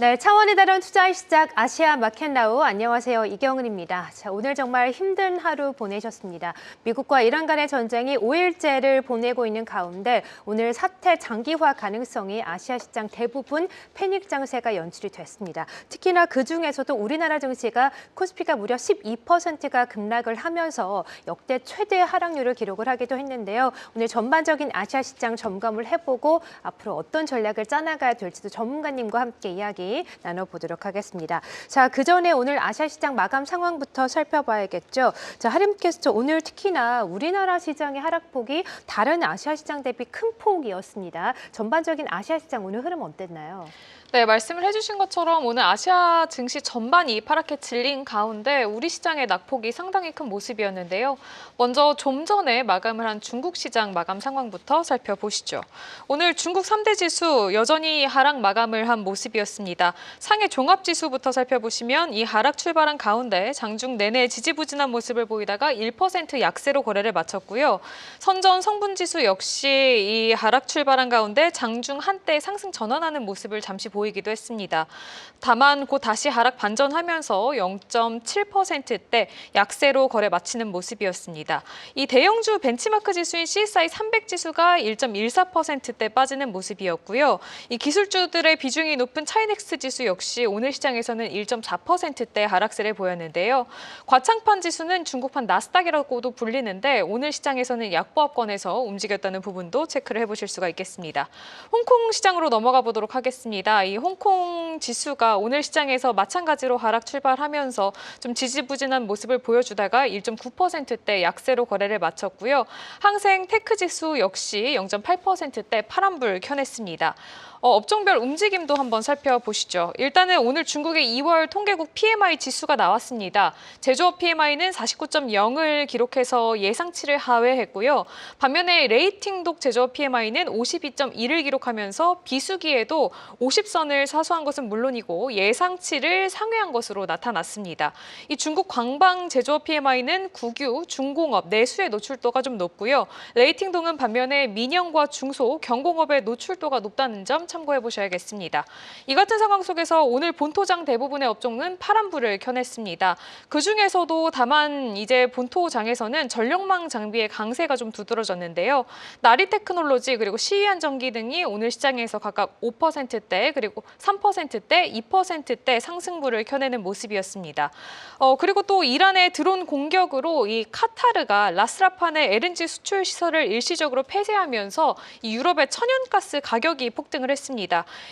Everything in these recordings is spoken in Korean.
네, 차원이 다른 투자의 시작 아시아 마켓나우 안녕하세요. 이경은입니다. 자, 오늘 정말 힘든 하루 보내셨습니다. 미국과 이란 간의 전쟁이 5일째를 보내고 있는 가운데 오늘 사태 장기화 가능성이 아시아 시장 대부분 패닉 장세가 연출이 됐습니다. 특히나 그중에서도 우리나라 증시가 코스피가 무려 12%가 급락을 하면서 역대 최대 하락률을 기록을 하기도 했는데요. 오늘 전반적인 아시아 시장 점검을 해보고 앞으로 어떤 전략을 짜나가야 될지도 전문가님과 함께 이야기 나눠보도록 하겠습니다. 자, 그 전에 오늘 아시아 시장 마감 상황부터 살펴봐야겠죠. 자, 하림캐스터 오늘 특히나 우리나라 시장의 하락폭이 다른 아시아 시장 대비 큰 폭이었습니다. 전반적인 아시아 시장 오늘 흐름 어땠나요? 네, 말씀을 해주신 것처럼 오늘 아시아 증시 전반이 파랗게 질린 가운데 우리 시장의 낙폭이 상당히 큰 모습이었는데요. 먼저 좀 전에 마감을 한 중국 시장 마감 상황부터 살펴보시죠. 오늘 중국 3대 지수 여전히 하락 마감을 한 모습이었습니다. 상해 종합지수부터 살펴보시면 이 하락 출발한 가운데 장중 내내 지지부진한 모습을 보이다가 1% 약세로 거래를 마쳤고요. 선전 성분지수 역시 이 하락 출발한 가운데 장중 한때 상승 전환하는 모습을 잠시 보이기도 했습니다. 다만 곧 다시 하락 반전하면서 0.7%대 약세로 거래 마치는 모습이었습니다. 이 대형주 벤치마크 지수인 CSI 300 지수가 1.14%대 빠지는 모습이었고요. 이 기술주들의 비중이 높은 차이넥스 지수 역시 오늘 시장에서는 1.4%대 하락세를 보였는데요. 과창판 지수는 중국판 나스닥이라고도 불리는데 오늘 시장에서는 약보합권에서 움직였다는 부분도 체크를 해보실 수가 있겠습니다. 홍콩 시장으로 넘어가 보도록 하겠습니다. 이 홍콩 지수가 오늘 시장에서 마찬가지로 하락 출발하면서 좀 지지부진한 모습을 보여주다가 1.9%대 약세로 거래를 마쳤고요. 항생 테크 지수 역시 0.8%대 파란불 켜냈습니다. 업종별 움직임도 한번 살펴보시죠. 일단은 오늘 중국의 2월 통계국 PMI 지수가 나왔습니다. 제조업 PMI는 49.0을 기록해서 예상치를 하회했고요. 반면에 레이팅독 제조업 PMI는 52.1을 기록하면서 비수기에도 50선을 사수한 것은 물론이고 예상치를 상회한 것으로 나타났습니다. 이 중국 광방 제조업 PMI는 국유, 중공업, 내수의 노출도가 좀 높고요. 레이팅독은 반면에 민영과 중소, 경공업의 노출도가 높다는 점 참고해 보셔야겠습니다. 이 같은 상황 속에서 오늘 본토장 대부분의 업종은 파란불을 켜냈습니다. 그중에서도 다만 이제 본토장에서는 전력망 장비의 강세가 좀 두드러졌는데요. 나리테크놀로지 그리고 시위안전기 등이 오늘 시장에서 각각 5%대 그리고 3%대, 2%대 상승불을 켜내는 모습이었습니다. 그리고 또 이란의 드론 공격으로 이 카타르가 라스라판의 LNG 수출 시설을 일시적으로 폐쇄하면서 이 유럽의 천연가스 가격이 폭등을 했습니다.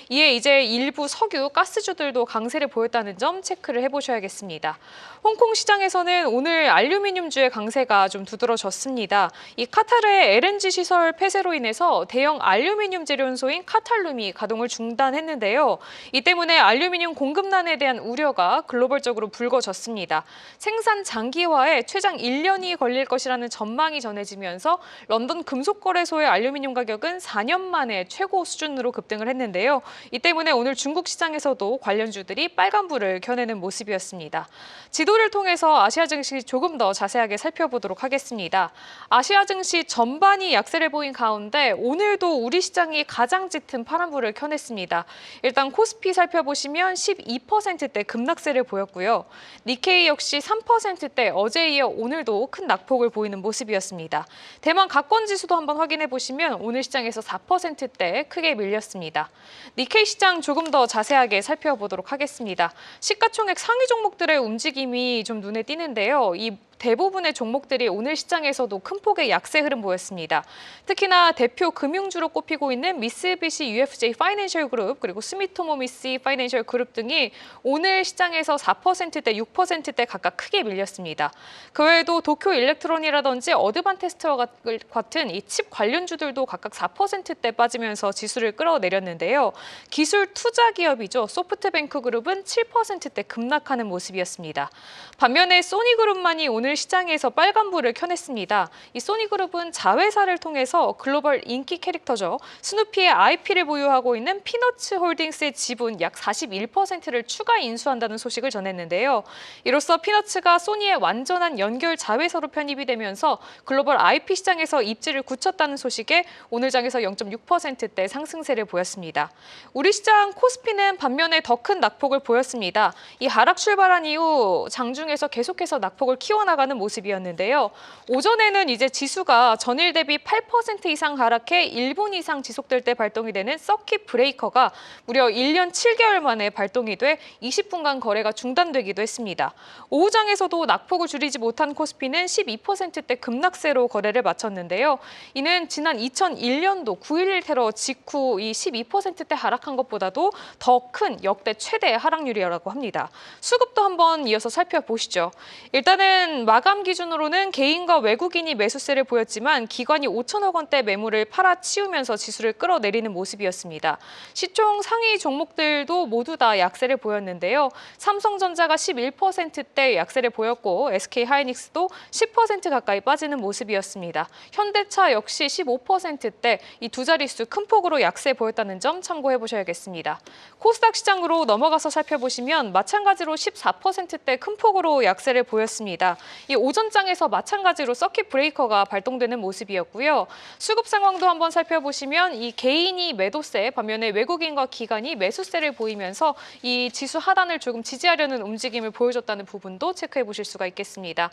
이에 이제 일부 석유, 가스주들도 강세를 보였다는 점 체크를 해보셔야겠습니다. 홍콩 시장에서는 오늘 알루미늄주의 강세가 좀 두드러졌습니다. 이 카타르의 LNG 시설 폐쇄로 인해서 대형 알루미늄 제련소인 카탈룸이 가동을 중단했는데요. 이 때문에 알루미늄 공급난에 대한 우려가 글로벌적으로 불거졌습니다. 생산 장기화에 최장 1년이 걸릴 것이라는 전망이 전해지면서 런던 금속거래소의 알루미늄 가격은 4년 만에 최고 수준으로 급등을 했는데요. 이 때문에 오늘 중국 시장에서도 관련주들이 빨간불을 켜내는 모습이었습니다. 지도를 통해서 아시아 증시 조금 더 자세하게 살펴보도록 하겠습니다. 아시아 증시 전반이 약세를 보인 가운데 오늘도 우리 시장이 가장 짙은 파란불을 켜냈습니다. 일단 코스피 살펴보시면 12%대 급락세를 보였고요. 니케이 역시 3%대 어제에 이어 오늘도 큰 낙폭을 보이는 모습이었습니다. 대만 가권지수도 한번 확인해 보시면 오늘 시장에서 4%대 크게 밀렸습니다. 니케이 시장 조금 더 자세하게 살펴보도록 하겠습니다. 시가총액 상위 종목들의 움직임이 좀 눈에 띄는데요. 이 대부분의 종목들이 오늘 시장에서도 큰 폭의 약세 흐름 보였습니다. 특히나 대표 금융주로 꼽히고 있는 미쓰비시 UFJ 파이낸셜 그룹 그리고 스미토모 미쓰 파이낸셜 그룹 등이 오늘 시장에서 4%대, 6%대 각각 크게 밀렸습니다. 그 외에도 도쿄 일렉트론이라든지 어드반테스트와 같은 이 칩 관련주들도 각각 4%대 빠지면서 지수를 끌어내렸는데요. 기술 투자 기업이죠. 소프트뱅크 그룹은 7%대 급락하는 모습이었습니다. 반면에 소니그룹만이 오늘 오늘 시장에서 빨간불을 켜냈습니다. 이 소니그룹은 자회사를 통해서 글로벌 인기 캐릭터죠. 스누피의 IP를 보유하고 있는 피너츠 홀딩스의 지분 약 41%를 추가 인수한다는 소식을 전했는데요. 이로써 피너츠가 소니의 완전한 연결 자회사로 편입이 되면서 글로벌 IP 시장에서 입지를 굳혔다는 소식에 오늘 장에서 0.6%대 상승세를 보였습니다. 우리 시장 코스피는 반면에 더 큰 낙폭을 보였습니다. 이 하락 출발한 이후 장중에서 계속해서 낙폭을 키워나가는 모습이었는데요. 오전에는 이제 지수가 전일 대비 8% 이상 하락해 1분 이상 지속될 때 발동이 되는 서킷 브레이커가 무려 1년 7개월 만에 발동이 돼 20분간 거래가 중단되기도 했습니다. 오후장에서도 낙폭을 줄이지 못한 코스피는 12%대 급락세로 거래를 마쳤는데요. 이는 지난 2001년도 9.11 테러 직후 이 12%대 하락한 것보다도 더 큰 역대 최대 하락률이라고 합니다. 수급도 한번 이어서 살펴보시죠. 일단은 마감 기준으로는 개인과 외국인이 매수세를 보였지만 기관이 5천억 원대 매물을 팔아치우면서 지수를 끌어내리는 모습이었습니다. 시총 상위 종목들도 모두 다 약세를 보였는데요. 삼성전자가 11%대 약세를 보였고 SK하이닉스도 10% 가까이 빠지는 모습이었습니다. 현대차 역시 15%대 이 두 자릿수 큰 폭으로 약세 보였다는 점 참고해 보셔야겠습니다. 코스닥 시장으로 넘어가서 살펴보시면 마찬가지로 14%대 큰 폭으로 약세를 보였습니다. 이 오전장에서 마찬가지로 서킷 브레이커가 발동되는 모습이었고요. 수급 상황도 한번 살펴보시면 이 개인이 매도세, 반면에 외국인과 기관이 매수세를 보이면서 이 지수 하단을 조금 지지하려는 움직임을 보여줬다는 부분도 체크해 보실 수가 있겠습니다.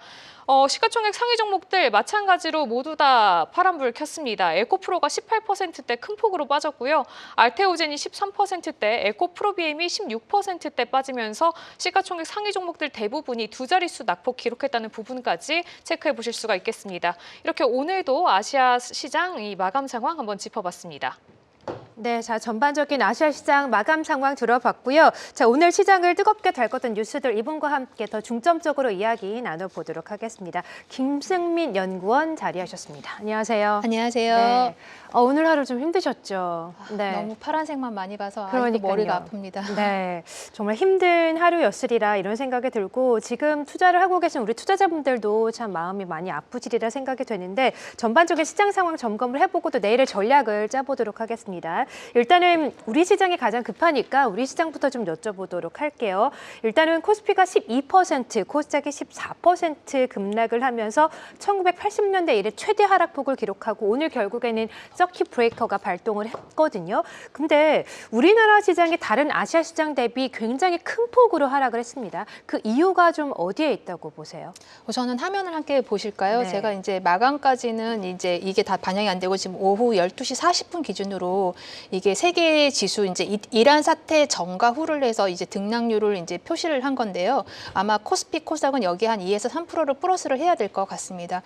시가총액 상위 종목들 마찬가지로 모두 다 파란불 켰습니다. 에코프로가 18%대 큰 폭으로 빠졌고요. 알테오젠이 13%대, 에코프로비엠이 16%대 빠지면서 시가총액 상위 종목들 대부분이 두 자릿수 낙폭 기록했다는 부분까지 체크해 보실 수가 있겠습니다. 이렇게 오늘도 아시아 시장 이 마감 상황 한번 짚어봤습니다. 네, 자 전반적인 아시아 시장 마감 상황 들어봤고요. 자 오늘 시장을 뜨겁게 달궜던 뉴스들 이분과 함께 더 중점적으로 이야기 나눠보도록 하겠습니다. 김승민 연구원 자리하셨습니다. 안녕하세요. 안녕하세요. 네. 오늘 하루 좀 힘드셨죠? 네. 너무 파란색만 많이 봐서 아직도 그러니까요. 머리가 아픕니다. 네, 정말 힘든 하루였으리라 이런 생각이 들고 지금 투자를 하고 계신 우리 투자자분들도 참 마음이 많이 아프시리라 생각이 되는데 전반적인 시장 상황 점검을 해보고 또 내일의 전략을 짜보도록 하겠습니다. 일단은 우리 시장이 가장 급하니까 우리 시장부터 좀 여쭤보도록 할게요. 일단은 코스피가 12%, 코스닥이 14% 급락을 하면서 1980년대 이래 최대 하락폭을 기록하고 오늘 결국에는 서킷 브레이커가 발동을 했거든요. 근데 우리나라 시장이 다른 아시아 시장 대비 굉장히 큰 폭으로 하락을 했습니다. 그 이유가 좀 어디에 있다고 보세요? 우선은 화면을 함께 보실까요? 네. 제가 이제 마감까지는 이제 이게 다 반영이 안 되고 지금 오후 12시 40분 기준으로 이게 세계 지수 이제 이란 사태 전과 후를 해서 이제 등락률을 이제 표시를 한 건데요. 아마 코스피, 코스닥은 여기 한 2에서 3%를 플러스를 해야 될 것 같습니다.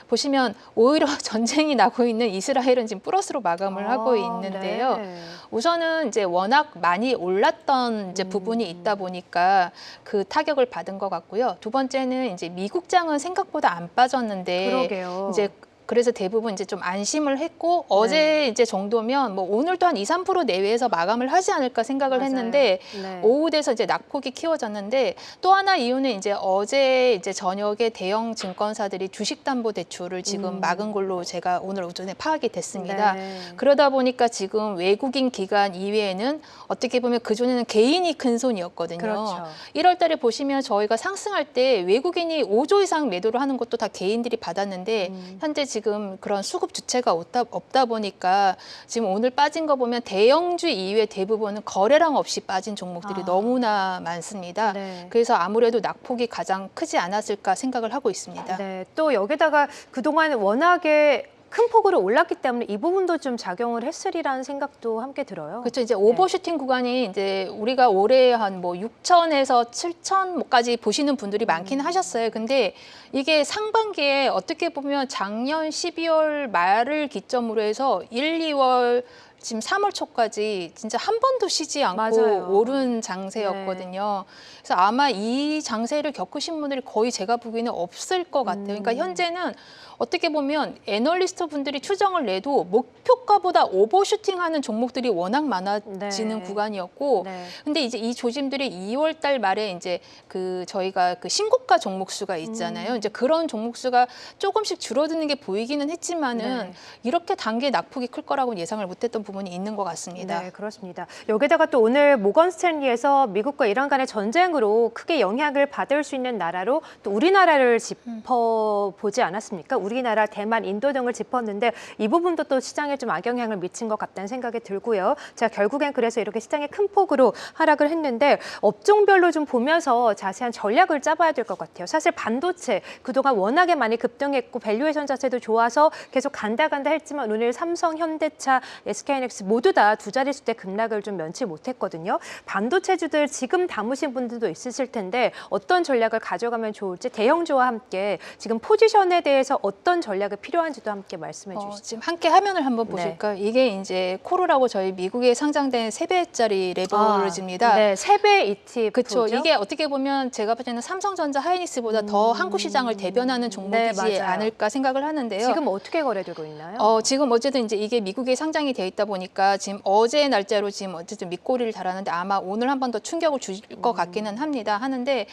보시면 오히려 전쟁이 나고 있는 이스라엘은 지금 플러스로 마감을 하고 있는데요. 네. 우선은 이제 워낙 많이 올랐던 이제 부분이 있다 보니까 그 타격을 받은 것 같고요. 두 번째는 이제 미국장은 생각보다 안 빠졌는데 그러게요. 이제 그래서 대부분 이제 좀 안심을 했고 어제 이제 정도면 뭐 오늘도 한 2, 3% 내외에서 마감을 하지 않을까 생각을 맞아요. 했는데 네. 오후 돼서 이제 낙폭이 키워졌는데 또 하나 이유는 이제 어제 이제 저녁에 대형 증권사들이 주식담보대출을 지금 막은 걸로 제가 오늘 오전에 파악이 됐습니다. 네. 그러다 보니까 지금 외국인 기관 이외에는 어떻게 보면 그전에는 개인이 큰 손이었거든요. 그렇죠. 1월 달에 보시면 저희가 상승할 때 외국인이 5조 이상 매도를 하는 것도 다 개인들이 받았는데 현재 지금 그런 수급 주체가 없다 보니까 지금 오늘 빠진 거 보면 대형주 이외 대부분은 거래량 없이 빠진 종목들이 너무나 많습니다. 네. 그래서 아무래도 낙폭이 가장 크지 않았을까 생각을 하고 있습니다. 네, 또 여기다가 그동안 워낙에 큰 폭으로 올랐기 때문에 이 부분도 좀 작용을 했으리라는 생각도 함께 들어요. 그렇죠. 이제 오버슈팅 구간이 이제 우리가 올해 한 뭐 6천에서 7천까지 보시는 분들이 많기는 하셨어요. 근데 이게 상반기에 어떻게 보면 작년 12월 말을 기점으로 해서 1, 2월 지금 3월 초까지 진짜 한 번도 쉬지 않고 맞아요. 오른 장세였거든요. 그래서 아마 이 장세를 겪으신 분들이 거의 제가 보기에는 없을 것 같아요. 그러니까 현재는 어떻게 보면 애널리스트 분들이 추정을 내도 목표가보다 오버슈팅하는 종목들이 워낙 많아지는 네. 구간이었고, 네. 근데 이제 이 조짐들이 2월 달 말에 이제 그 저희가 그 신고가 종목 수가 있잖아요. 이제 그런 종목 수가 조금씩 줄어드는 게 보이기는 했지만은 네. 이렇게 단계 낙폭이 클 거라고 예상을 못했던 부분이 있는 것 같습니다. 네, 그렇습니다. 여기다가 또 오늘 모건 스탠리에서 미국과 이란 간의 전쟁으로 크게 영향을 받을 수 있는 나라로 또 우리나라를 짚어보지 않았습니까? 우리나라, 대만, 인도 등을 짚었는데 이 부분도 또 시장에 좀 악영향을 미친 것 같다는 생각이 들고요. 자, 결국엔 그래서 이렇게 시장이 큰 폭으로 하락을 했는데 업종별로 좀 보면서 자세한 전략을 짜봐야 될 것 같아요. 사실 반도체 그동안 워낙에 많이 급등했고 밸류에이션 자체도 좋아서 계속 간다 했지만 오늘 삼성, 현대차, SK하이닉스 모두 다 두 자릿수대 급락을 좀 면치 못했거든요. 반도체주들 지금 담으신 분들도 있으실 텐데 어떤 전략을 가져가면 좋을지 대형주와 함께 지금 포지션에 대해서 어떤 전략이 필요한지도 함께 말씀해 주시죠. 지금 함께 화면을 한번 네. 보실까요? 이게 이제 코르라고 저희 미국에 상장된 3배짜리 레버리지입니다. 네, 3배 ETF. 그렇죠. 이게 어떻게 보면 제가 볼 때는 삼성전자, 하이닉스보다 더 한국 시장을 대변하는 종목이지 네, 맞아요. 않을까 생각을 하는데요. 지금 어떻게 거래되고 있나요? 지금 어쨌든 이제 이게 미국에 상장이 돼 있다 보니까 지금 어제 날짜로 지금 어쨌든 밑꼬리를 달았는데 아마 오늘 한 번 더 충격을 줄 것 같기는 합니다. 하는데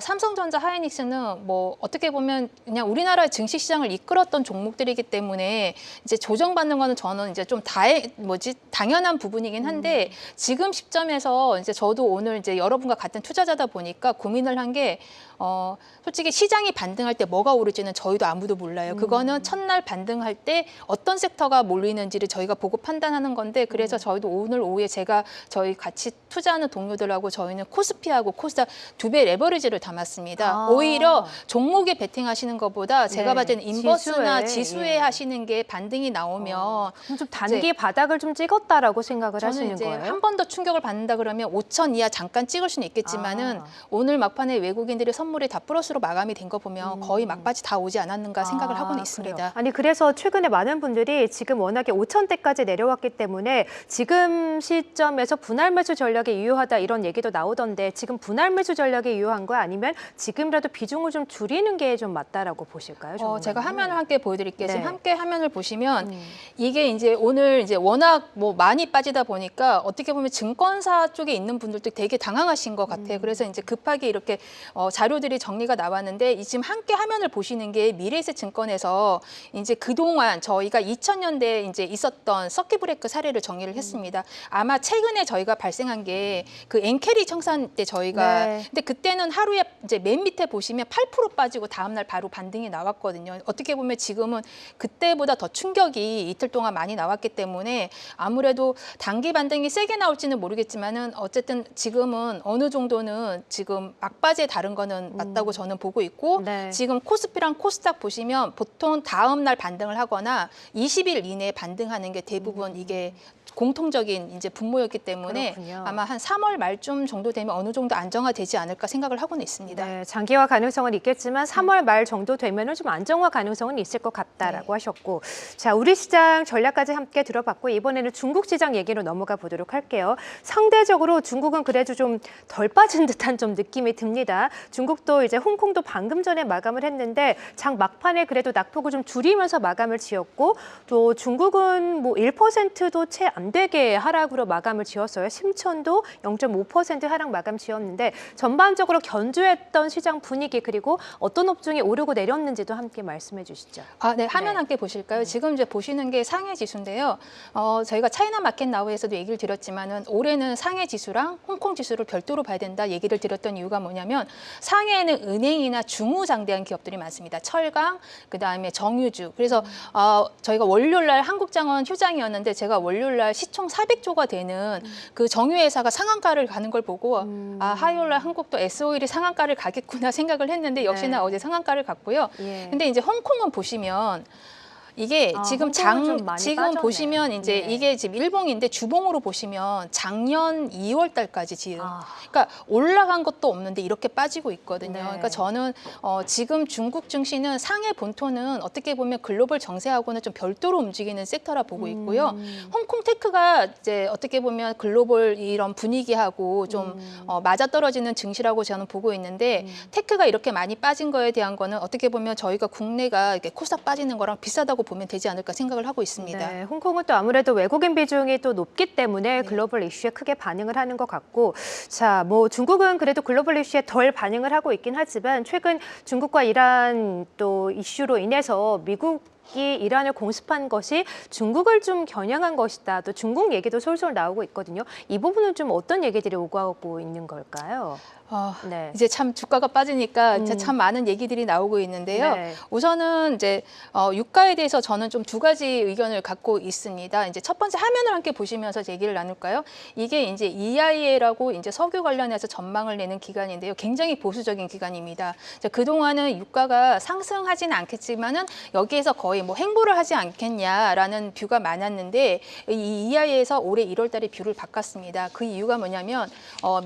삼성전자, 하이닉스는 뭐 어떻게 보면 그냥 우리나라 증시 시장을 이끌었던 종목들이기 때문에 이제 조정받는 거는 저는 이제 좀 당연한 부분이긴 한데 지금 시점에서 이제 저도 오늘 이제 여러분과 같은 투자자다 보니까 고민을 한 게 솔직히 시장이 반등할 때 뭐가 오를지는 저희도 아무도 몰라요. 그거는 첫날 반등할 때 어떤 섹터가 몰리는지를 저희가 보고 판단하는 건데 그래서 저희도 오늘 오후에 제가 저희 같이 투자하는 동료들하고 저희는 코스피하고 코스닥 2배 레버리지를 담았습니다. 오히려 종목에 베팅하시는 것보다 제가 봤을 때는 인버스나 지수에 하시는 게 반등이 나오면 좀 단기 바닥을 좀 찍었다라고 생각을 저는 하시는 이제 거예요? 한 번 더 충격을 받는다 그러면 5천 이하 잠깐 찍을 수는 있겠지만은 오늘 막판에 외국인들의 선물이 다 플러스로 마감이 된 거 보면 거의 막바지 다 오지 않았는가 생각을 하고는 있습니다. 그래요. 아니 그래서 최근에 많은 분들이 지금 워낙에 5천대까지 내려왔기 때문에 지금 시점에서 분할 매수 전략이 유효하다 이런 얘기도 나오던데 지금 분할 매수 전략이 유효한 거야 아니면 지금이라도 비중을 좀 줄이는 게 좀 맞다라고 보실까요? 제가 화면을 함께 보여드릴게요. 네. 지금 함께 화면을 보시면 이게 이제 오늘 이제 워낙 뭐 많이 빠지다 보니까 어떻게 보면 증권사 쪽에 있는 분들도 되게 당황하신 것 같아요. 그래서 이제 급하게 이렇게 자료들이 정리가 나왔는데 지금 함께 화면을 보시는 게 미래에셋 증권에서 이제 그동안 저희가 2000년대에 이제 있었던 서킷 브레이크 사례를 정리를 했습니다. 아마 최근에 저희가 발생한 게 그 엔캐리 청산 때 저희가 네. 근데 그때는 하루에 이제 맨 밑에 보시면 8% 빠지고 다음날 바로 반등이 나왔거든요. 어떻게 보면 지금은 그때보다 더 충격이 이틀 동안 많이 나왔기 때문에 아무래도 단기 반등이 세게 나올지는 모르겠지만은 어쨌든 지금은 어느 정도는 지금 막바지에 다른 거는 맞다고 저는 보고 있고 네. 지금 코스피랑 코스닥 보시면 보통 다음 날 반등을 하거나 20일 이내에 반등하는 게 대부분 이게 공통적인 이제 분모였기 때문에 그렇군요. 아마 한 3월 말쯤 정도 되면 어느 정도 안정화되지 않을까 생각을 하고는 있습니다. 네, 장기화 가능성은 있겠지만 3월 말 정도 되면은 좀 안정화 가능성은 있을 것 같다라고 하셨고, 자 우리 시장 전략까지 함께 들어봤고 이번에는 중국 시장 얘기로 넘어가 보도록 할게요. 상대적으로 중국은 그래도 좀 덜 빠진 듯한 좀 느낌이 듭니다. 중국도 이제 홍콩도 방금 전에 마감을 했는데 장 막판에 그래도 낙폭을 좀 줄이면서 마감을 지었고 또 중국은 뭐 1%도 채 안 되게 하락으로 마감을 지었어요. 심천도 0.5% 하락 마감 지었는데 전반적으로 견주했던 시장 분위기 그리고 어떤 업종이 오르고 내렸는지도 함께 말씀해 주시죠. 네, 화면 네. 함께 보실까요? 지금 이제 보시는 게 상해 지수인데요. 저희가 차이나 마켓 나우에서도 얘기를 드렸지만은 올해는 상해 지수랑 홍콩 지수를 별도로 봐야 된다 얘기를 드렸던 이유가 뭐냐면 상해에는 은행이나 중후장대한 기업들이 많습니다. 철강, 그다음에 정유주. 그래서 저희가 월요일날 한국장원 휴장이었는데 제가 월요일날 시총 400조가 되는 그 정유회사가 상한가를 가는 걸 보고 화요일날 한국도 S-오일이 상한가를 가겠구나 생각을 했는데 역시나 네. 어제 상한가를 갔고요. 예. 근데 이제 홍콩은 보시면 이게 지금 홍콩은 좀 많이 지금 빠졌네요. 보시면 이제 네. 이게 지금 일봉인데 주봉으로 보시면 작년 2월 달까지 지금 아. 그러니까 올라간 것도 없는데 이렇게 빠지고 있거든요. 네. 그러니까 저는 지금 중국 증시는 상해 본토는 어떻게 보면 글로벌 정세하고는 좀 별도로 움직이는 섹터라 보고 있고요. 홍콩 테크가 이제 어떻게 보면 글로벌 이런 분위기하고 좀 맞아떨어지는 증시라고 저는 보고 있는데 테크가 이렇게 많이 빠진 거에 대한 거는 어떻게 보면 저희가 국내가 이렇게 코스닥 빠지는 거랑 비슷하다고 보면 되지 않을까 생각을 하고 있습니다. 네, 홍콩은 또 아무래도 외국인 비중이 또 높기 때문에 글로벌 이슈에 크게 반응을 하는 것 같고, 자, 뭐 중국은 그래도 글로벌 이슈에 덜 반응을 하고 있긴 하지만 최근 중국과 이란 또 이슈로 인해서 미국이 이란을 공습한 것이 중국을 좀 겨냥한 것이다. 또 중국 얘기도 솔솔 나오고 있거든요. 이 부분은 좀 어떤 얘기들이 오가고 있는 걸까요? 네. 이제 참 주가가 빠지니까 참 많은 얘기들이 나오고 있는데요. 네. 우선은 이제 유가에 대해서 저는 좀 두 가지 의견을 갖고 있습니다. 이제 첫 번째 화면을 함께 보시면서 얘기를 나눌까요? 이게 이제 EIA라고 이제 석유 관련해서 전망을 내는 기관인데요. 굉장히 보수적인 기관입니다. 그동안은 유가가 상승하지는 않겠지만은 여기에서 거의 뭐 행보를 하지 않겠냐라는 뷰가 많았는데 이 EIA에서 올해 1월 달에 뷰를 바꿨습니다. 그 이유가 뭐냐면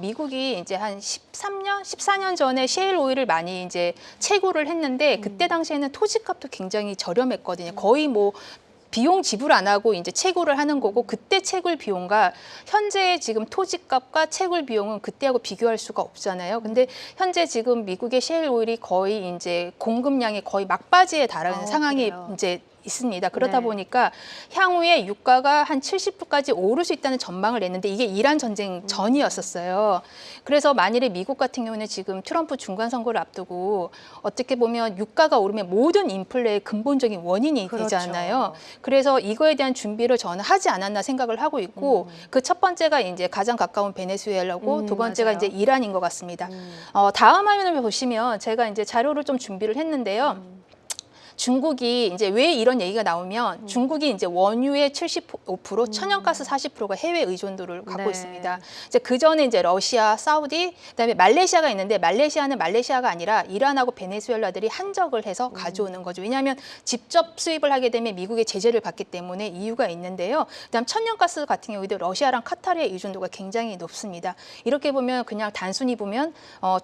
미국이 이제 한 13년, 14년 전에 셰일 오일을 많이 이제 채굴을 했는데 그때 당시에는 토지값도 굉장히 저렴했거든요. 거의 뭐 비용 지불 안 하고 이제 채굴을 하는 거고 그때 채굴 비용과 현재 지금 토지값과 채굴 비용은 그때하고 비교할 수가 없잖아요. 근데 현재 지금 미국의 셰일 오일이 거의 이제 공급량이 거의 막바지에 달하는 상황이 그래요? 이제 있습니다. 그러다 네. 보니까 향후에 유가가 한 70%까지 오를 수 있다는 전망을 냈는데 이게 이란 전쟁 전이었었어요. 그래서 만일에 미국 같은 경우는 지금 트럼프 중간 선거를 앞두고 어떻게 보면 유가가 오르면 모든 인플레의 근본적인 원인이 그렇죠. 되잖아요. 그래서 이거에 대한 준비를 저는 하지 않았나 생각을 하고 있고 그 첫 번째가 이제 가장 가까운 베네수엘라고 두 번째가 맞아요. 이제 이란인 것 같습니다. 다음 화면을 보시면 제가 이제 자료를 좀 준비를 했는데요. 중국이 이제 왜 이런 얘기가 나오면 중국이 이제 원유의 75%, 천연가스 40%가 해외 의존도를 갖고 네. 있습니다. 이제 그 전에 이제 러시아, 사우디, 그다음에 말레이시아가 있는데 말레이시아는 말레이시아가 아니라 이란하고 베네수엘라들이 한적을 해서 가져오는 거죠. 왜냐하면 직접 수입을 하게 되면 미국의 제재를 받기 때문에 이유가 있는데요. 그다음 천연가스 같은 경우에도 러시아랑 카타르의 의존도가 굉장히 높습니다. 이렇게 보면 그냥 단순히 보면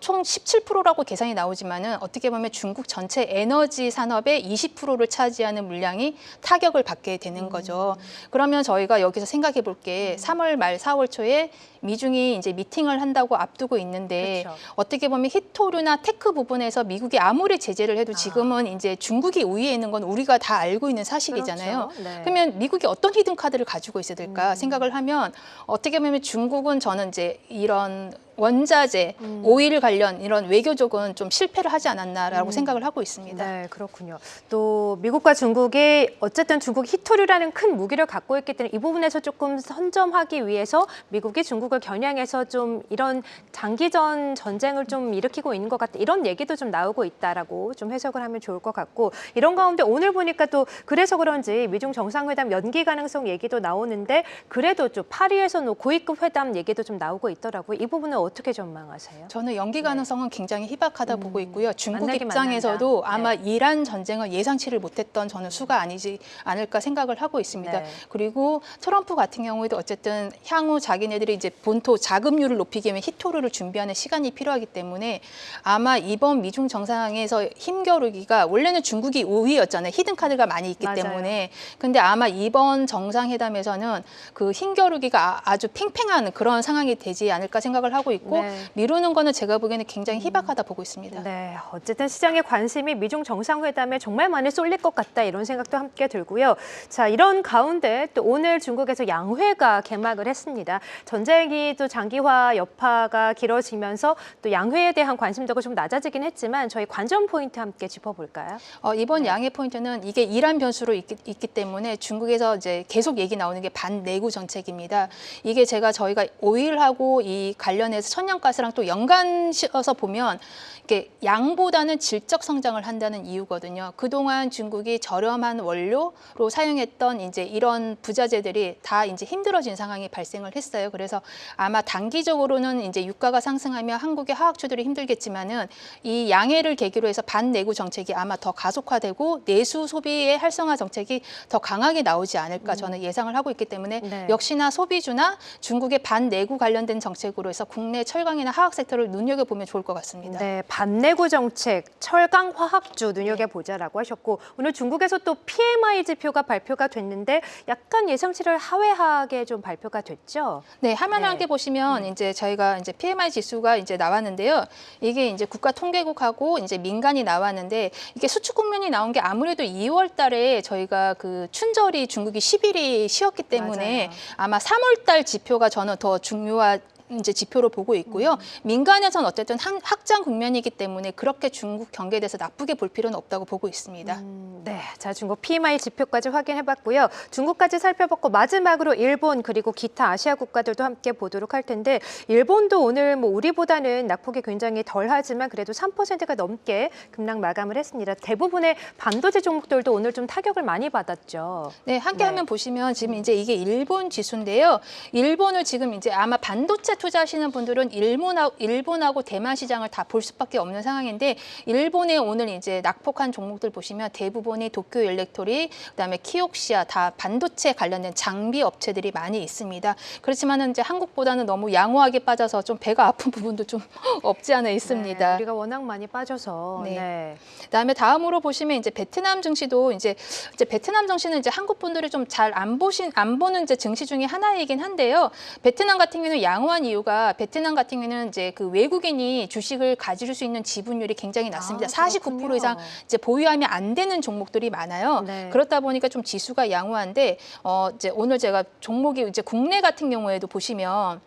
총 17%라고 계산이 나오지만은 어떻게 보면 중국 전체 에너지 산업의 20%를 차지하는 물량이 타격을 받게 되는 거죠. 그러면 저희가 여기서 생각해 볼 게 3월 말 4월 초에 미중이 이제 미팅을 한다고 앞두고 있는데 그렇죠. 어떻게 보면 히토류나 테크 부분에서 미국이 아무리 제재를 해도 지금은 이제 중국이 우위에 있는 건 우리가 다 알고 있는 사실이잖아요. 그렇죠. 네. 그러면 미국이 어떤 히든 카드를 가지고 있어야 될까 생각을 하면 어떻게 보면 중국은 저는 이제 이런 원자재, 오일 관련 이런 외교적은 좀 실패를 하지 않았나라고 생각을 하고 있습니다. 네, 그렇군요. 또 미국과 중국이 어쨌든 중국 히토류라는 큰 무기를 갖고 있기 때문에 이 부분에서 조금 선점하기 위해서 미국이 중국을 겨냥해서 좀 이런 장기전 전쟁을 좀 일으키고 있는 것 같다. 이런 얘기도 좀 나오고 있다라고 좀 해석을 하면 좋을 것 같고 이런 가운데 오늘 보니까 또 그래서 그런지 미중 정상회담 연기 가능성 얘기도 나오는데 그래도 좀 파리에서 고위급 회담 얘기도 좀 나오고 있더라고요. 이 부분은 어떻게 전망하세요? 저는 연기 가능성은 굉장히 희박하다 보고 있고요. 중국 만나긴 입장에서도 만난다. 아마 네. 이란 전쟁을 예상치를 못했던 저는 수가 아니지 않을까 생각을 하고 있습니다. 네. 그리고 트럼프 같은 경우에도 어쨌든 향후 자기네들이 이제 본토 자금률을 높이기 위해 히토류를 준비하는 시간이 필요하기 때문에 아마 이번 미중 정상회담에서 힘겨루기가 원래는 중국이 우위였잖아요. 히든 카드가 많이 있기 맞아요. 때문에. 근데 아마 이번 정상회담에서는 그 힘겨루기가 아주 팽팽한 그런 상황이 되지 않을까 생각을 하고 있고 네. 미루는 거는 제가 보기에는 굉장히 희박하다 보고 있습니다. 네, 어쨌든 시장의 관심이 미중 정상회담에 정말 많이 쏠릴 것 같다 이런 생각도 함께 들고요. 자, 이런 가운데 또 오늘 중국에서 양회가 개막을 했습니다. 전쟁이 또 장기화 여파가 길어지면서 또 양회에 대한 관심도가 좀 낮아지긴 했지만 저희 관전 포인트 함께 짚어볼까요? 이번 양의 포인트는 이게 이란 변수로 있기 때문에 중국에서 이제 계속 얘기 나오는 게 반내구 정책입니다. 이게 저희가 오일하고 이 관련해서 관련해서 천연가스랑 또 연관시어서 보면 이게 양보다는 질적 성장을 한다는 이유거든요. 그동안 중국이 저렴한 원료로 사용했던 이제 이런 부자재들이 다 이제 힘들어진 상황이 발생을 했어요. 그래서 아마 단기적으로는 이제 유가가 상승하며 한국의 화학주들이 힘들겠지만은 이 양해를 계기로 해서 반내구 정책이 아마 더 가속화되고 내수 소비의 활성화 정책이 더 강하게 나오지 않을까 저는 예상을 하고 있기 때문에 네. 역시나 소비주나 중국의 반내구 관련된 정책으로 해서 국내 철강이나 화학 섹터를 눈여겨보면 좋을 것 같습니다. 네, 반내구 정책, 철강 화학주 눈여겨보자라고 하셨고 오늘 중국에서 또 PMI 지표가 발표가 됐는데 약간 예상치를 하회하게 좀 발표가 됐죠. 네, 화면을 네. 함께 보시면 이제 저희가 이제 PMI 지수가 이제 나왔는데요. 이게 이제 국가통계국하고 이제 민간이 나왔는데 이게 수축 국면이 나온 게 아무래도 2월 달에 저희가 그 춘절이 중국이 10일이 쉬었기 때문에 맞아요. 아마 3월 달 지표가 저는 더 중요한 이제 지표로 보고 있고요. 민간에서는 어쨌든 확장 국면이기 때문에 그렇게 중국 경기에 대해서 나쁘게 볼 필요는 없다고 보고 있습니다. 네, 자 중국 PMI 지표까지 확인해봤고요. 중국까지 살펴봤고 마지막으로 일본 그리고 기타 아시아 국가들도 함께 보도록 할 텐데 일본도 오늘 뭐 우리보다는 낙폭이 굉장히 덜하지만 그래도 3%가 넘게 급락 마감을 했습니다. 대부분의 반도체 종목들도 오늘 좀 타격을 많이 받았죠. 네, 함께 네. 화면 보시면 지금 이제 이게 일본 지수인데요. 일본을 지금 이제 아마 반도체 투자하시는 분들은 일본하고 대만 시장을 다 볼 수밖에 없는 상황인데 일본의 오늘 이제 낙폭한 종목들 보시면 대부분이 도쿄 일렉트릭, 그다음에 키옥시아 다 반도체 관련된 장비 업체들이 많이 있습니다. 그렇지만은 이제 한국보다는 너무 양호하게 빠져서 좀 배가 아픈 부분도 좀 없지 않아 있습니다. 네, 우리가 워낙 많이 빠져서. 네. 네. 그다음에 다음으로 보시면 이제 베트남 증시도 이제 베트남 증시는 이제 한국 분들이 좀 잘 안 보는 이제 증시 중에 하나이긴 한데요. 베트남 같은 경우는 양호한 이유가 베트남 같은 경우는 이제 그 외국인이 주식을 가질 수 있는 지분율이 굉장히 낮습니다. 아, 49% 그렇군요. 이상 이제 보유하면 안 되는 종목들이 많아요. 네. 그렇다 보니까 좀 지수가 양호한데 이제 오늘 제가 종목이 이제 국내 같은 경우에도 보시면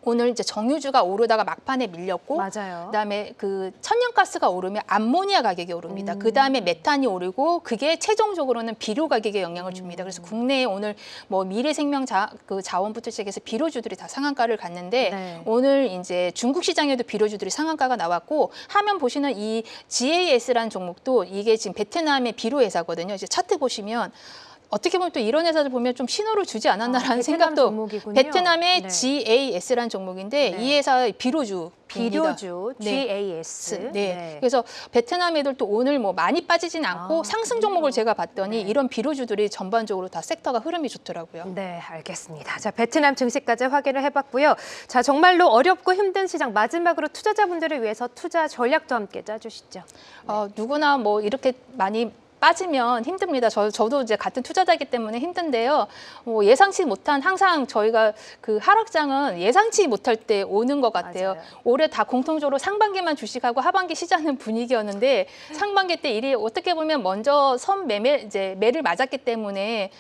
오늘 이제 정유주가 오르다가 막판에 밀렸고 맞아요. 그다음에 그 천연가스가 오르면 암모니아 가격이 오릅니다. 그다음에 메탄이 오르고 그게 최종적으로는 비료 가격에 영향을 줍니다. 그래서 국내에 오늘 뭐 미래생명 그 자원부터 시작해서 비료주들이 다 상한가를 갔는데 네. 오늘 이제 중국 시장에도 비료주들이 상한가가 나왔고 화면 보시는 이 GAS라는 종목도 이게 지금 베트남의 비료 회사거든요. 이제 차트 보시면 어떻게 보면 또 이런 회사들 보면 좀 신호를 주지 않았나라는 베트남 생각도 종목이군요. 베트남의 네. GAS라는 종목인데 네. 이 회사의 비료주 비료주 네. GAS. 네. 그래서 베트남 애들도 오늘 뭐 많이 빠지진 않고 아, 상승 종목을 제가 봤더니 네. 이런 비료주들이 전반적으로 다 섹터가 흐름이 좋더라고요. 네, 알겠습니다. 자, 베트남 증시까지 확인을 해봤고요. 자, 정말로 어렵고 힘든 시장 마지막으로 투자자분들을 위해서 투자 전략도 함께 짜주시죠. 누구나 뭐 이렇게 많이 빠지면 힘듭니다. 저도 이제 같은 투자자이기 때문에 힘든데요. 예상치 못한 항상 저희가 그 하락장은 예상치 못할 때 오는 것 같아요. 맞아요. 올해 다 공통적으로 상반기만 주식하고 하반기 시장은 분위기였는데 상반기 때 일이 어떻게 보면 먼저 매를 맞았기 때문에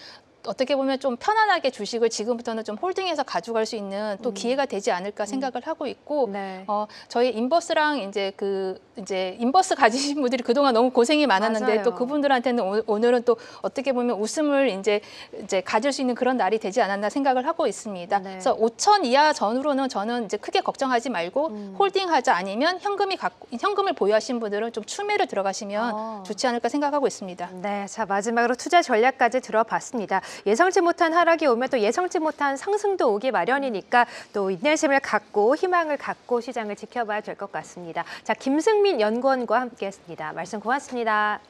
어떻게 보면 좀 편안하게 주식을 지금부터는 좀 홀딩해서 가져갈 수 있는 또 기회가 되지 않을까 생각을 하고 있고 네. 저희 인버스랑 이제 인버스 가지신 분들이 그동안 너무 고생이 많았는데 맞아요. 또 그분들한테는 오늘은 또 어떻게 보면 웃음을 이제 가질 수 있는 그런 날이 되지 않았나 생각을 하고 있습니다. 네. 그래서 5천 이하 전후로는 저는 이제 크게 걱정하지 말고 홀딩하자 아니면 현금을 보유하신 분들은 좀 추매를 들어가시면 좋지 않을까 생각하고 있습니다. 네, 자 마지막으로 투자 전략까지 들어봤습니다. 예상치 못한 하락이 오면 또 예상치 못한 상승도 오기 마련이니까 또 인내심을 갖고 희망을 갖고 시장을 지켜봐야 될 것 같습니다. 자, 김승민 연구원과 함께했습니다. 말씀 고맙습니다.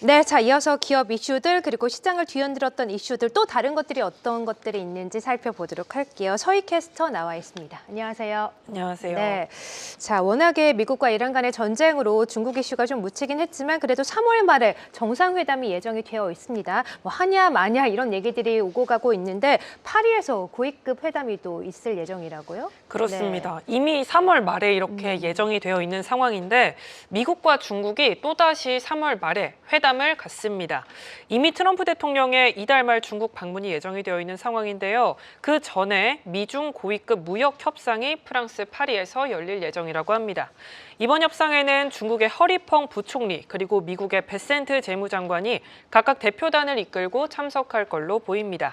네, 자 이어서 기업 이슈들 그리고 시장을 뒤흔들었던 이슈들 또 다른 것들이 어떤 것들이 있는지 살펴보도록 할게요. 서희 캐스터 나와 있습니다. 안녕하세요. 안녕하세요. 네, 자 워낙에 미국과 이란 간의 전쟁으로 중국 이슈가 좀 묻히긴 했지만 그래도 3월 말에 정상회담이 예정이 되어 있습니다. 뭐 하냐 마냐 이런 얘기들이 오고 가고 있는데 파리에서 고위급 회담이 또 있을 예정이라고요? 그렇습니다. 이미 3월 말에 이렇게 예정이 되어 있는 상황인데 미국과 중국이 또다시 3월 말에 회담을 회담을 갖습니다. 이미 트럼프 대통령의 이달 말 중국 방문이 예정이 되어 있는 상황인데요. 그 전에 미중 고위급 무역 협상이 프랑스 파리에서 열릴 예정이라고 합니다. 이번 협상에는 중국의 허리펑 부총리 그리고 미국의 베센트 재무장관이 각각 대표단을 이끌고 참석할 걸로 보입니다.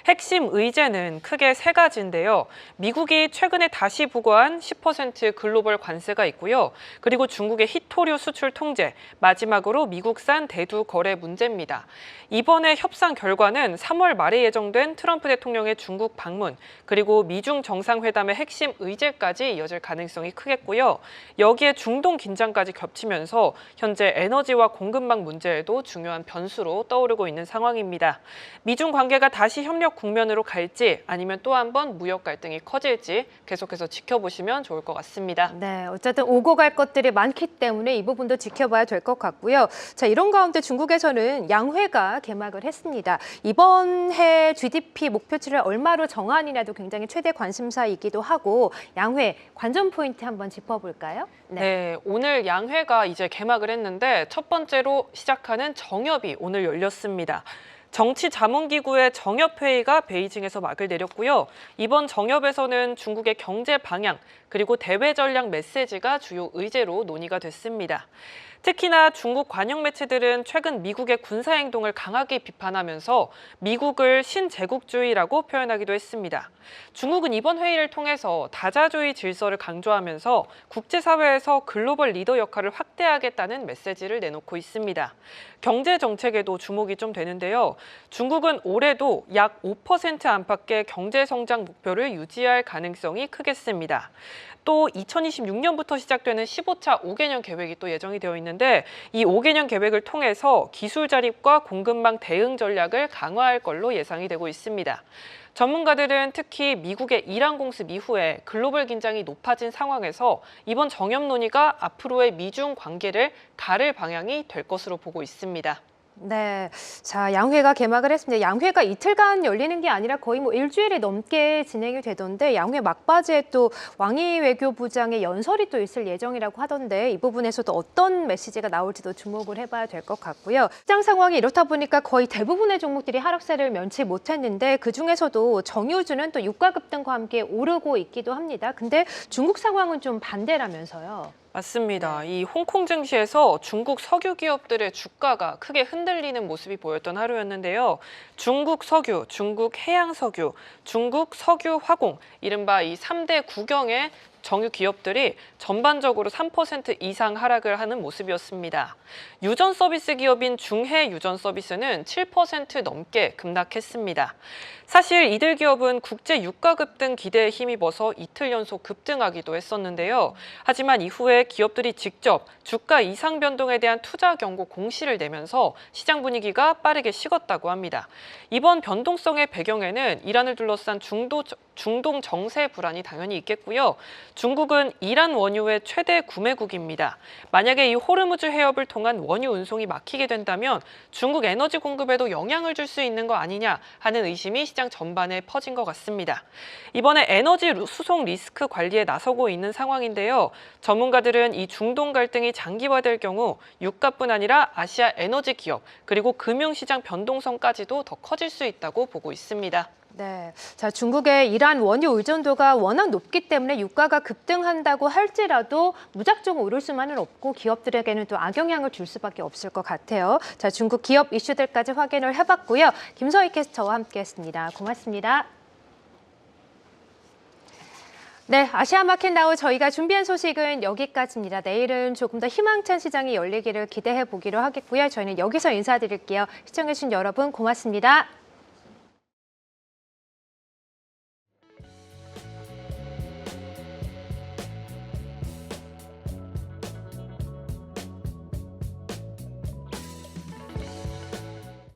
핵심 의제는 크게 세 가지인데요. 미국이 최근에 다시 부과한 10% 글로벌 관세가 있고요. 그리고 중국의 희토류 수출 통제, 마지막으로 미국산 대두 거래 문제입니다. 이번에 협상 결과는 3월 말에 예정된 트럼프 대통령의 중국 방문, 그리고 미중 정상회담의 핵심 의제까지 이어질 가능성이 크겠고요. 여기에 중동 긴장까지 겹치면서 현재 에너지와 공급망 문제에도 중요한 변수로 떠오르고 있는 상황입니다. 미중 관계가 다시 협력 국면으로 갈지 아니면 또 한 번 무역 갈등이 커질지 계속해서 지켜보시면 좋을 것 같습니다. 네, 어쨌든 오고 갈 것들이 많기 때문에 이 부분도 지켜봐야 될 것 같고요. 자, 이런 가운데 중국에서는 양회가 개막을 했습니다. 이번 해 GDP 목표치를 얼마로 정하느냐도 굉장히 최대 관심사이기도 하고 양회 관전 포인트 한번 짚어볼까요? 네, 오늘 양회가 이제 개막을 했는데 첫 번째로 시작하는 정협이 오늘 열렸습니다. 정치자문기구의 정협회의가 베이징에서 막을 내렸고요. 이번 정협에서는 중국의 경제 방향 그리고 대외 전략 메시지가 주요 의제로 논의가 됐습니다. 특히나 중국 관영 매체들은 최근 미국의 군사 행동을 강하게 비판하면서 미국을 신제국주의라고 표현하기도 했습니다. 중국은 이번 회의를 통해서 다자주의 질서를 강조하면서 국제사회에서 글로벌 리더 역할을 확대하겠다는 메시지를 내놓고 있습니다. 경제 정책에도 주목이 좀 되는데요. 중국은 올해도 약 5% 안팎의 경제 성장 목표를 유지할 가능성이 크겠습니다. 또 2026년부터 시작되는 15차 5개년 계획이 또 예정이 되어 있는데 이 5개년 계획을 통해서 기술 자립과 공급망 대응 전략을 강화할 걸로 예상이 되고 있습니다. 전문가들은 특히 미국의 이란 공습 이후에 글로벌 긴장이 높아진 상황에서 이번 정협 논의가 앞으로의 미중 관계를 가를 방향이 될 것으로 보고 있습니다. 네, 자 양회가 개막을 했습니다. 양회가 이틀간 열리는 게 아니라 거의 뭐 일주일이 넘게 진행이 되던데 양회 막바지에 또 왕이 외교부장의 연설이 또 있을 예정이라고 하던데 이 부분에서도 어떤 메시지가 나올지도 주목을 해봐야 될 것 같고요. 시장 상황이 이렇다 보니까 거의 대부분의 종목들이 하락세를 면치 못했는데 그중에서도 정유주는 또 유가 급등과 함께 오르고 있기도 합니다. 근데 중국 상황은 좀 반대라면서요. 맞습니다. 이 홍콩 증시에서 중국 석유 기업들의 주가가 크게 흔들리는 모습이 보였던 하루였는데요. 중국 석유, 중국 해양석유, 중국 석유 화공, 이른바 이 3대 국영의 정유 기업들이 전반적으로 3% 이상 하락을 하는 모습이었습니다. 유전 서비스 기업인 중해 유전 서비스는 7% 넘게 급락했습니다. 사실 이들 기업은 국제 유가 급등 기대에 힘입어서 이틀 연속 급등하기도 했었는데요. 하지만 이후에 기업들이 직접 주가 이상 변동에 대한 투자 경고 공시를 내면서 시장 분위기가 빠르게 식었다고 합니다. 이번 변동성의 배경에는 이란을 둘러싼 중동 정세 불안이 당연히 있겠고요. 중국은 이란 원유의 최대 구매국입니다. 만약에 이 호르무즈 해협을 통한 원유 운송이 막히게 된다면 중국 에너지 공급에도 영향을 줄 수 있는 거 아니냐 하는 의심이 시장 전반에 퍼진 것 같습니다. 이번에 에너지 수송 리스크 관리에 나서고 있는 상황인데요. 전문가들은 이 중동 갈등이 장기화될 경우 유가뿐 아니라 아시아 에너지 기업 그리고 금융시장 변동성까지도 더 커질 수 있다고 보고 있습니다. 네, 자 중국의 이란 원유 의존도가 워낙 높기 때문에 유가가 급등한다고 할지라도 무작정 오를 수만은 없고 기업들에게는 또 악영향을 줄 수밖에 없을 것 같아요. 자 중국 기업 이슈들까지 확인을 해봤고요. 김서희 캐스터와 함께했습니다. 고맙습니다. 네, 아시아마켓나우 저희가 준비한 소식은 여기까지입니다. 내일은 조금 더 희망찬 시장이 열리기를 기대해 보기로 하겠고요. 저희는 여기서 인사드릴게요. 시청해주신 여러분 고맙습니다.